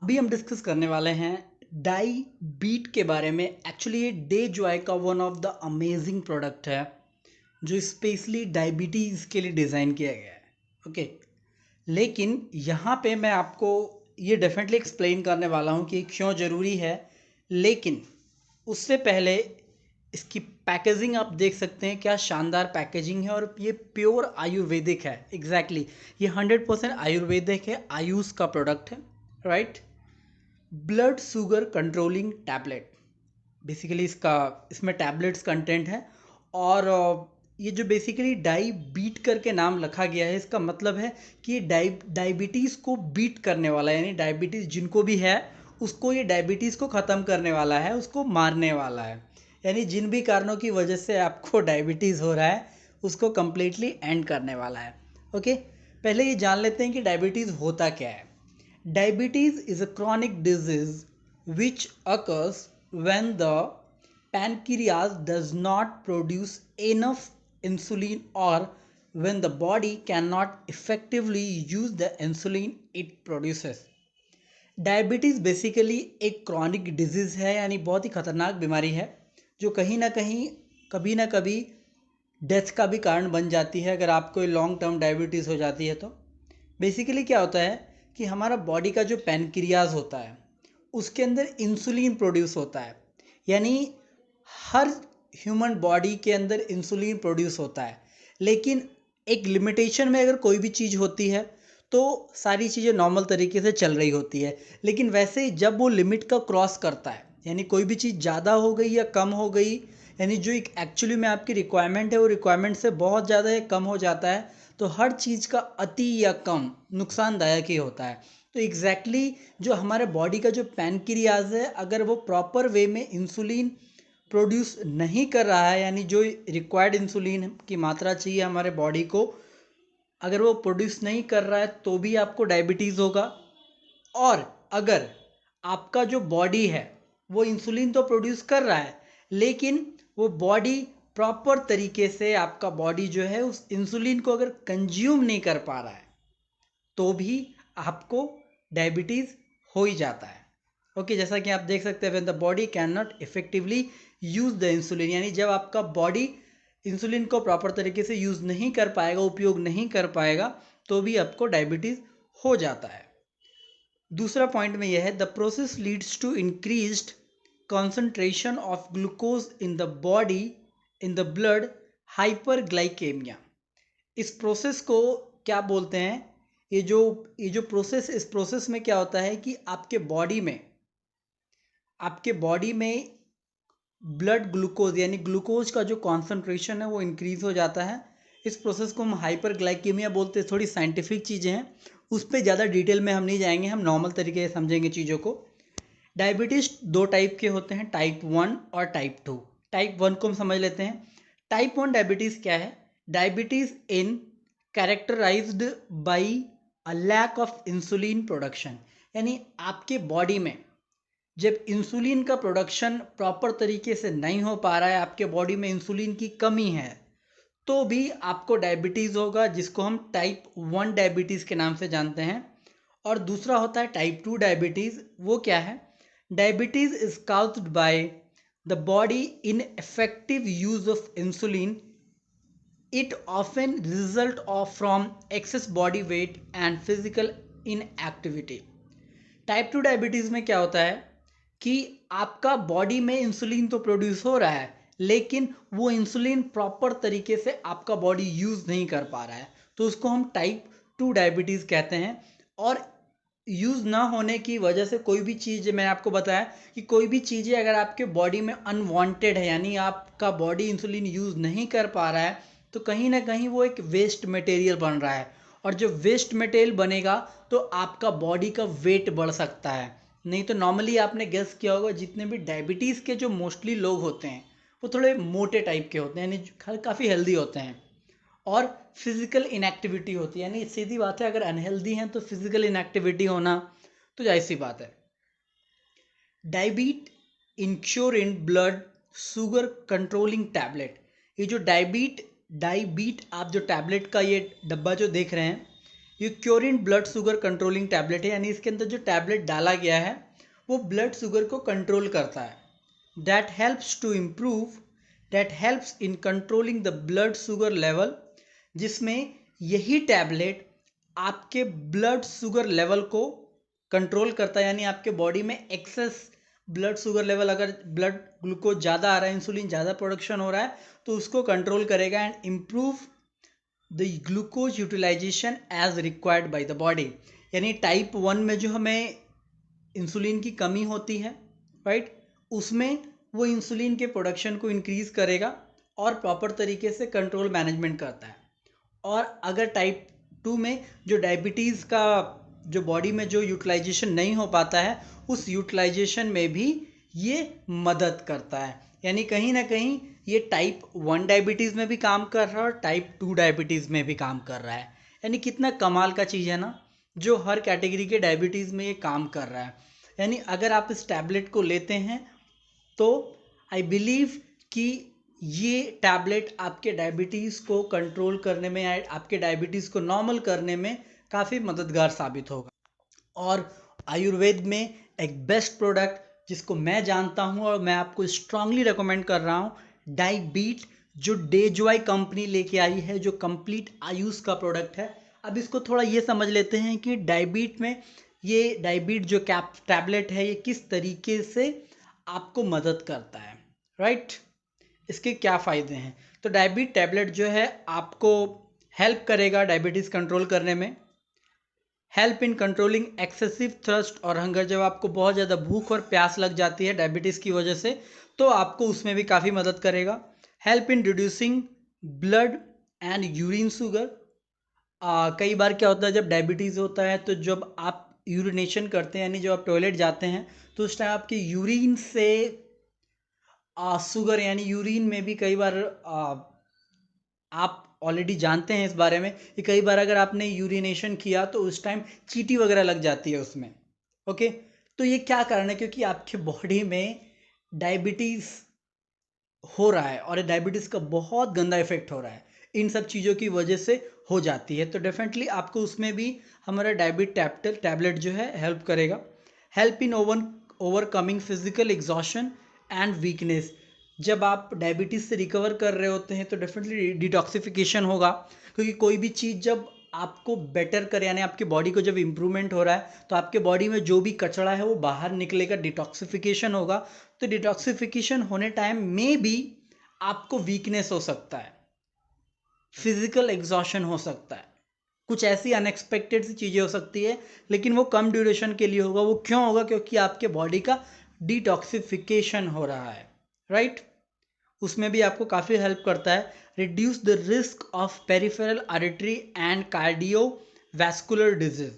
अभी हम डिस्कस करने वाले हैं डाई बीट के बारे में। एक्चुअली ये डे जॉय का one of the amazing product है जो स्पेशली डायबिटीज़ के लिए डिज़ाइन किया गया है। ओके, लेकिन यहाँ पे मैं आपको ये डेफिनेटली एक्सप्लेन करने वाला हूँ कि क्यों ज़रूरी है। लेकिन उससे पहले इसकी पैकेजिंग आप देख सकते हैं, क्या शानदार पैकेजिंग है और ये प्योर आयुर्वेदिक है। एग्जैक्टली ये 100% आयुर्वेदिक है, आयुष का प्रोडक्ट है, right. Blood sugar controlling tablet, basically इसमें टैबलेट्स कंटेंट है। और ये जो बेसिकली डाई बीट करके नाम रखा गया है, इसका मतलब है कि ये डायबिटीज़ को बीट करने वाला है, यानी डायबिटीज़ जिनको भी है उसको ये डायबिटीज़ को ख़त्म करने वाला है, उसको मारने वाला है। यानी जिन भी कारणों की वजह से आपको डायबिटीज़ हो रहा है उसको कम्प्लीटली एंड करने वाला है। ओके, पहले ये जान लेते हैं कि डायबिटीज़ होता क्या है। Diabetes is a chronic disease which occurs when the pancreas does not produce enough insulin or when the body cannot effectively use the insulin it produces. Diabetes basically एक क्रॉनिक डिजीज़ है, यानी बहुत ही खतरनाक बीमारी है जो कहीं ना कहीं कभी ना कभी डेथ का भी कारण बन जाती है अगर आपको लॉन्ग टर्म डायबिटीज़ हो जाती है तो। बेसिकली क्या होता है कि हमारा बॉडी का जो पैनक्रियाज होता है उसके अंदर इंसुलिन प्रोड्यूस होता है, यानी हर ह्यूमन बॉडी के अंदर इंसुलिन प्रोड्यूस होता है। लेकिन एक लिमिटेशन में अगर कोई भी चीज़ होती है तो सारी चीज़ें नॉर्मल तरीके से चल रही होती है। लेकिन वैसे ही जब वो लिमिट का क्रॉस करता है, यानी कोई भी चीज़ ज़्यादा हो गई या कम हो गई, यानी जो एक एक्चुअली में आपकी रिक्वायरमेंट है वो रिक्वायरमेंट से बहुत ज़्यादा या कम हो जाता है, तो हर चीज़ का अति या कम नुकसानदायक ही होता है। तो जो हमारे बॉडी का जो पैनक्रियाज है, अगर वो प्रॉपर वे में इंसुलिन प्रोड्यूस नहीं कर रहा है, यानी जो रिक्वायर्ड इंसुलिन की मात्रा चाहिए हमारे बॉडी को, अगर वो प्रोड्यूस नहीं कर रहा है तो भी आपको डायबिटीज़ होगा। और अगर आपका जो बॉडी है वो इंसुलिन तो प्रोड्यूस कर रहा है, लेकिन वो बॉडी प्रॉपर तरीके से आपका बॉडी जो है उस इंसुलिन को अगर कंज्यूम नहीं कर पा रहा है तो भी आपको डायबिटीज़ हो ही जाता है। ओके, जैसा कि आप देख सकते हैं, when the body can not effectively use the insulin, यानी जब आपका बॉडी इंसुलिन को प्रॉपर तरीके से यूज़ नहीं कर पाएगा, उपयोग नहीं कर पाएगा, तो भी आपको डायबिटीज़ हो जाता है। दूसरा पॉइंट में यह है, the process leads to increased concentration of glucose in the body, in the blood, hyperglycaemia. इस प्रोसेस को क्या बोलते हैं? ये जो प्रोसेस, इस प्रोसेस में क्या होता है कि आपके बॉडी में ब्लड ग्लूकोज, यानी ग्लूकोज का जो कॉन्सेंट्रेशन है वो इंक्रीज हो जाता है। इस प्रोसेस को हम हाइपरग्लाइकेमिया बोलते हैं। थोड़ी साइंटिफिक चीज़ें हैं, उस पर ज़्यादा डिटेल में हम नहीं जाएंगे, हम नॉर्मल तरीके से समझेंगे चीज़ों को। डायबिटीज़ दो टाइप के होते हैं, टाइप 1 और टाइप 2। टाइप 1 को हम समझ लेते हैं। टाइप 1 डायबिटीज़ क्या है? Diabetes in characterised by a lack of insulin production, यानी आपके बॉडी में जब इंसुलिन का प्रोडक्शन प्रॉपर तरीके से नहीं हो पा रहा है, आपके बॉडी में इंसुलिन की कमी है, तो भी आपको डायबिटीज़ होगा, जिसको हम टाइप 1 डायबिटीज़ के नाम से जानते हैं। और दूसरा होता है टाइप 2 डायबिटीज़। वो क्या है? Diabetes is caused bye the body in effective use of insulin. It often result of from access body weight and physical inactivity. Type 2 diabetes में क्या होता है कि आपका बॉडी में इंसुलिन तो प्रोड्यूस हो रहा है, लेकिन वो इंसुलिन प्रॉपर तरीके से आपका बॉडी यूज़ नहीं कर पा रहा है, तो उसको हम टाइप 2 डायबिटीज़ कहते हैं। और यूज़ ना होने की वजह से कोई भी चीज़, मैंने आपको बताया कि कोई भी चीज़ें अगर आपके बॉडी में अनवांटेड है, यानी आपका बॉडी इंसुलिन यूज़ नहीं कर पा रहा है, तो कहीं ना कहीं वो एक वेस्ट मटेरियल बन रहा है। और जब वेस्ट मटेरियल बनेगा तो आपका बॉडी का वेट बढ़ सकता है। नहीं तो नॉर्मली आपने गेस किया होगा, जितने भी डायबिटीज़ के जो मोस्टली लोग होते हैं वो थोड़े मोटे टाइप के होते हैं, यानी काफ़ी हेल्दी होते हैं। और फिजिकल इनएक्टिविटी होती है, यानी सीधी बात है, अगर अनहेल्दी हैं तो फिजिकल इनएक्टिविटी होना तो जाहिर सी बात है। डायबीट इंश्योरिन ब्लड शुगर कंट्रोलिंग टैबलेट। ये जो डायबीट आप जो टैबलेट का ये डब्बा जो देख रहे हैं, ये क्योरिन ब्लड शुगर कंट्रोलिंग टैबलेट है, यानी इसके अंदर जो टैबलेट डाला गया है वो ब्लड शुगर को कंट्रोल करता है. That helps in controlling the blood sugar level, जिसमें यही टैबलेट आपके ब्लड शुगर लेवल को कंट्रोल करता है. यानी आपके बॉडी में एक्सेस ब्लड शुगर लेवल, अगर ब्लड ग्लूकोज ज़्यादा आ रहा है, इंसुलिन ज़्यादा प्रोडक्शन हो रहा है, तो उसको कंट्रोल करेगा and improve the glucose utilisation as required by the body. यानी टाइप 1 में जो हमें इंसुलिन की कमी होती है, राइट, उसमें वो इंसुलिन के प्रोडक्शन को इंक्रीज करेगा और प्रॉपर तरीके से कंट्रोल मैनेजमेंट करता है. और अगर टाइप 2 में जो डायबिटीज़ का जो बॉडी में जो यूटिलाइजेशन नहीं हो पाता है, उस यूटिलाइजेशन में भी ये मदद करता है. यानी कहीं ना कहीं ये टाइप 1 डायबिटीज़ में भी काम कर रहा है और टाइप 2 डायबिटीज़ में भी काम कर रहा है. यानी कितना कमाल का चीज़ है ना, जो हर कैटेगरी के डायबिटीज़ में ये काम कर रहा है. यानी अगर आप इस टैबलेट को लेते हैं तो आई बिलीव कि ये टैबलेट आपके डायबिटीज़ को कंट्रोल करने में या आपके डायबिटीज़ को नॉर्मल करने में काफ़ी मददगार साबित होगा. और आयुर्वेद में एक बेस्ट प्रोडक्ट जिसको मैं जानता हूँ और मैं आपको स्ट्रांगली रिकमेंड कर रहा हूँ, डाइबीट, जो डेजॉय कंपनी लेके आई है, जो कंप्लीट आयुष का प्रोडक्ट है. अब इसको थोड़ा ये समझ लेते हैं कि डाइबीट में ये डाइबीट जो टैबलेट है ये किस तरीके से आपको मदद करता है, राइट. इसके क्या फ़ायदे हैं. तो डायबिट टैबलेट जो है आपको हेल्प करेगा डायबिटीज़ कंट्रोल करने में. Help in controlling excessive thirst और हंगर, जब आपको बहुत ज़्यादा भूख और प्यास लग जाती है डायबिटीज़ की वजह से, तो आपको उसमें भी काफ़ी मदद करेगा. Help in reducing blood and urine sugar. कई बार क्या होता है जब डायबिटीज़ होता है तो जब आप यूरिनेशन करते हैं, यानी जब आप टॉयलेट जाते हैं, तो उस टाइम आपके यूरिन से शुगर, यानी यूरिन में भी कई बार आप ऑलरेडी जानते हैं इस बारे में कि कई बार अगर आपने यूरिनेशन किया तो उस टाइम चींटी वगैरह लग जाती है उसमें. ओके, तो ये क्या कारण है, क्योंकि आपके बॉडी में डायबिटीज़ हो रहा है और डायबिटीज़ का बहुत गंदा इफेक्ट हो रहा है, इन सब चीज़ों की वजह से हो जाती है. तो डेफिनेटली आपको उसमें भी हमारा डायबिट टैबलेट जो है हेल्प करेगा. Help in overcoming physical exhaustion and weakness. जब आप डायबिटीज़ से रिकवर कर रहे होते हैं तो डेफिनेटली डिटॉक्सिफिकेशन होगा, क्योंकि कोई भी चीज़ जब आपको बेटर करे, यानी आपकी बॉडी को जब इम्प्रूवमेंट हो रहा है, तो आपके बॉडी में जो भी कचरा है वो बाहर निकलेगा, डिटॉक्सिफिकेशन होगा. तो डिटॉक्सिफिकेशन होने टाइम में भी आपको वीकनेस हो सकता है, फिजिकल एग्जॉशन हो सकता है, कुछ ऐसी अनएक्सपेक्टेड सी चीज़ें हो सकती है, लेकिन वो कम ड्यूरेशन के लिए होगा. वो क्यों होगा, क्योंकि आपके बॉडी का डिटॉक्सिफिकेशन हो रहा है, राइट. उसमें भी आपको काफ़ी हेल्प करता है. Reduce the risk of peripheral artery and cardiovascular disease.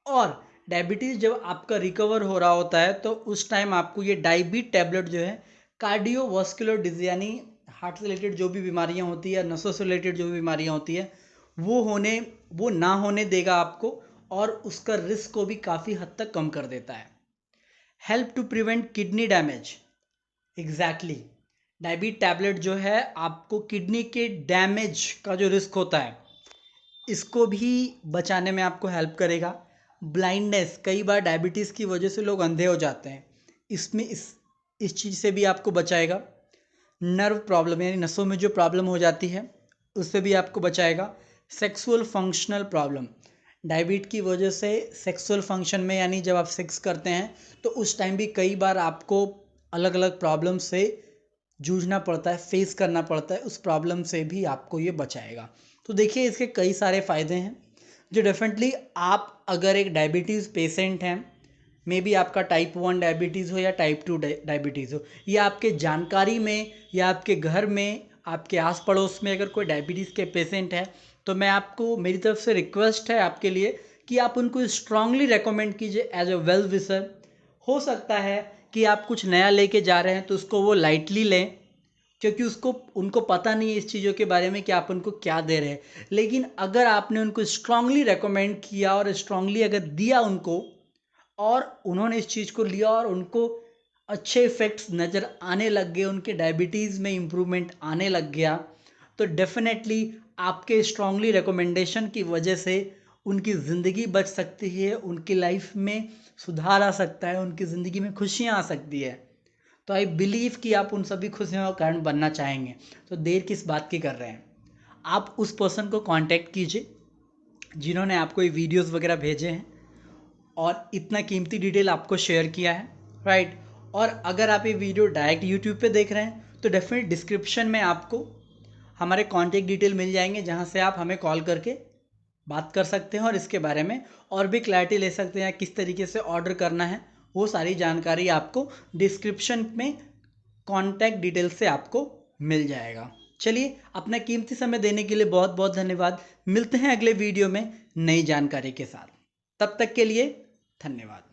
और डायबिटीज़ जब आपका रिकवर हो रहा होता है तो उस टाइम आपको ये डायबिट टैबलेट जो है कार्डियोवास्कुलर डिजीज, यानी हार्ट से रिलेटेड जो भी बीमारियां होती है, नसों से रिलेटेड जो भी बीमारियां होती है, वो ना होने देगा आपको, और उसका रिस्क को भी काफ़ी हद तक कम कर देता है. Help to prevent kidney damage. Exactly, डायबिट टैबलेट जो है आपको किडनी के डैमेज का जो रिस्क होता है इसको भी बचाने में आपको हेल्प करेगा. ब्लाइंडनेस, कई बार डायबिटीज़ की वजह से लोग अंधे हो जाते हैं, इसमें इस चीज़ से भी आपको बचाएगा. नर्व प्रॉब्लम, यानी नसों में जो प्रॉब्लम हो जाती है उससे भी आपको बचाएगा. सेक्सुअल फंक्शनल प्रॉब्लम, डायबिट की वजह से सेक्सुअल फंक्शन में, यानी जब आप सेक्स करते हैं तो उस टाइम भी कई बार आपको अलग अलग प्रॉब्लम से जूझना पड़ता है, फेस करना पड़ता है, उस प्रॉब्लम से भी आपको ये बचाएगा. तो देखिए इसके कई सारे फ़ायदे हैं जो डेफिनेटली आप अगर एक डायबिटीज़ पेशेंट हैं, मे बी आपका टाइप 1 डायबिटीज़ हो या टाइप 2 डायबिटीज़ हो, या आपके जानकारी में या आपके घर में आपके आस पड़ोस में अगर कोई डायबिटीज़ के पेशेंट है, तो मैं आपको, मेरी तरफ से रिक्वेस्ट है आपके लिए कि आप उनको स्ट्रांगली रेकमेंड कीजिए एज अ वेल विशर. हो सकता है कि आप कुछ नया लेके जा रहे हैं तो उसको वो लाइटली लें, क्योंकि उनको पता नहीं है इस चीज़ों के बारे में कि आप उनको क्या दे रहे हैं. लेकिन अगर आपने उनको स्ट्रांगली रेकमेंड किया और स्ट्रांगली अगर दिया उनको, और उन्होंने इस चीज़ को लिया और उनको अच्छे इफ़ेक्ट्स नज़र आने लग गए, उनके डायबिटीज़ में इम्प्रूवमेंट आने लग गया, तो डेफिनेटली आपके स्ट्रांगली रिकमेंडेशन की वजह से उनकी ज़िंदगी बच सकती है, उनकी लाइफ में सुधार आ सकता है, उनकी ज़िंदगी में खुशियाँ आ सकती है। तो आई बिलीव कि आप उन सभी खुशियों का कारण बनना चाहेंगे। तो देर किस बात की कर रहे हैं, आप उस पर्सन को कांटेक्ट कीजिए जिन्होंने आपको ये वीडियोस वगैरह भेजे हैं और इतना कीमती डिटेल आपको शेयर किया है, राइट। और अगर आप ये वीडियो डायरेक्ट यूट्यूब पे देख रहे हैं तो डेफिनेट डिस्क्रिप्शन में आपको हमारे कॉन्टेक्ट डिटेल मिल जाएंगे, जहाँ से आप हमें कॉल करके बात कर सकते हैं और इसके बारे में और भी क्लैरिटी ले सकते हैं, किस तरीके से ऑर्डर करना है। वो सारी जानकारी आपको डिस्क्रिप्शन में कॉन्टैक्ट डिटेल से आपको मिल जाएगा। चलिए, अपना कीमती समय देने के लिए बहुत बहुत धन्यवाद। मिलते हैं अगले वीडियो में नई जानकारी के साथ। तब तक के लिए धन्यवाद।